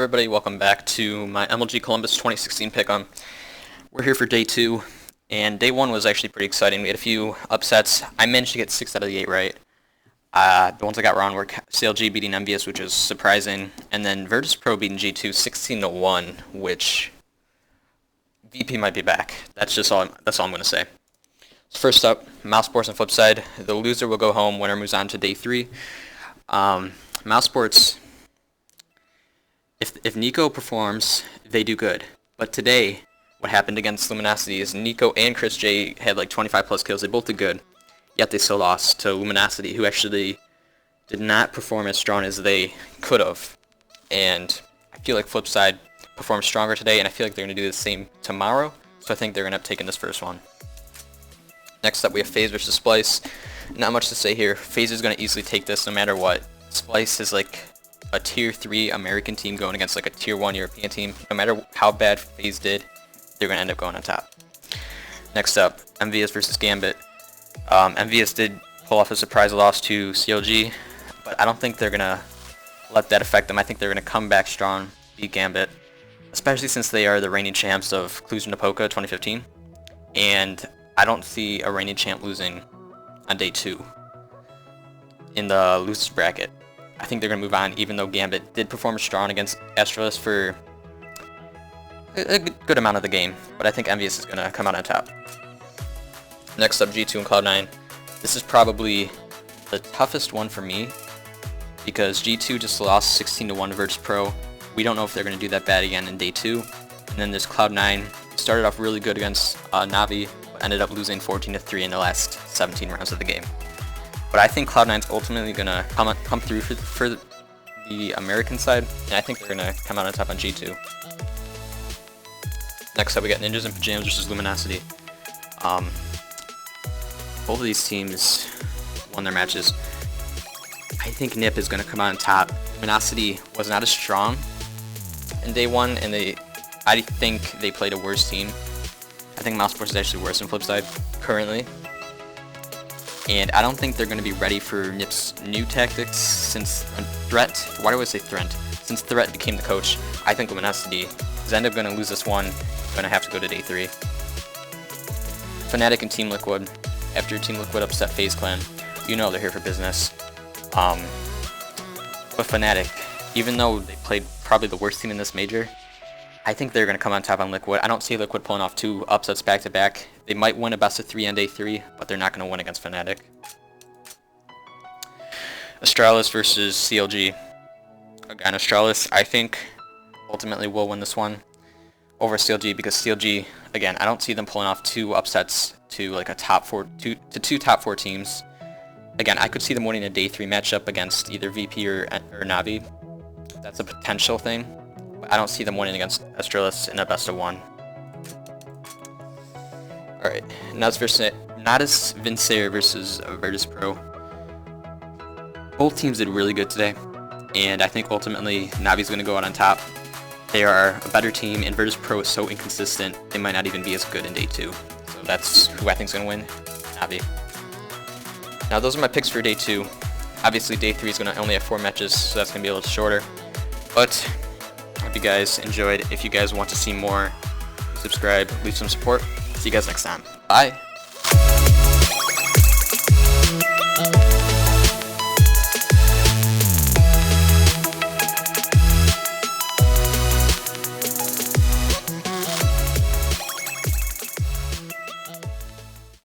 everybody, welcome back to my MLG Columbus 2016 pick'em. We're here for day 2, and day 1 was actually pretty exciting. We had a few upsets. I managed to get 6 out of the 8 right. The ones I got wrong were CLG beating MVS, which was surprising, and then Virtus Pro beating G2 16-1, which VP might be back. That's all I'm going to say. So first up, Mousesports and Flipside. The loser will go home. Winner moves on to day 3. Mousesports, if Nico performs, they do good. But today, what happened against Luminosity is Nico and Chris J had like 25 plus kills. They both did good, yet they still lost to Luminosity, who actually did not perform as strong as they could have. And I feel like Flipside performed stronger today, and I feel like they're going to do the same tomorrow. So I think they're going to end up taking this first one. Next up, we have FaZe versus Splice. Not much to say here. FaZe is going to easily take this no matter what. Splice is like a tier 3 American team going against like a tier 1 European team. No matter how bad FaZe did, they're going to end up going on top. Next up, MVS versus Gambit. MVS did pull off a surprise loss to CLG, but I don't think they're going to let that affect them. I think they're going to come back strong, beat Gambit, especially since they are the reigning champs of Cluj-Napoca 2015. And I don't see a reigning champ losing on day 2 in the losers bracket. I think they're going to move on, even though Gambit did perform strong against Astralis for a good amount of the game, but I think MVS is going to come out on top. Next up, G2 and Cloud9. This is probably the toughest one for me, because G2 just lost 16-1 to Virtus Pro. We don't know if they're going to do that bad again in day 2. And then there's Cloud9. Started off really good against Navi, but ended up losing 14-3 in the last 17 rounds of the game. But I think Cloud9's ultimately going to come through for the American side, and I think they're going to come out on top on G2. Next up, we got Ninjas and Pajamas versus Luminosity. Both of these teams won their matches. I think NIP is going to come out on top. Luminosity was not as strong in day 1, and I think they played a worse team. I think Mousesports is actually worse than Flipside currently. And I don't think they're going to be ready for NIP's new tactics since Threat, why do I say Threat? Since Threat became the coach, I think Luminosity is end up going to lose this one, going to have to go to day 3. Fnatic and Team Liquid. After Team Liquid upset FaZe Clan, you know they're here for business. But Fnatic, even though they played probably the worst team in this major, I think they're going to come on top on Liquid. I don't see Liquid pulling off 2 upsets back-to-back. They might win a best of 3 on day 3, but they're not going to win against Fnatic. Astralis versus CLG. Again, Astralis, I think, ultimately will win this one over CLG, because CLG, again, I don't see them pulling off 2 upsets to like a two top 4 teams. Again, I could see them winning a day 3 matchup against either VP or Navi. That's a potential thing. I don't see them winning against Astralis in a best of 1. Alright, Natus Vincere versus Virtus Pro. Both teams did really good today, and I think ultimately Navi's going to go out on top. They are a better team, and Virtus Pro is so inconsistent, they might not even be as good in day 2. So that's who I think is going to win, Navi. Now those are my picks for day 2. Obviously day 3 is going to only have 4 matches, so that's going to be a little shorter. But I hope you guys enjoyed. If you guys want to see more, subscribe, leave some support. See you guys next time. Bye!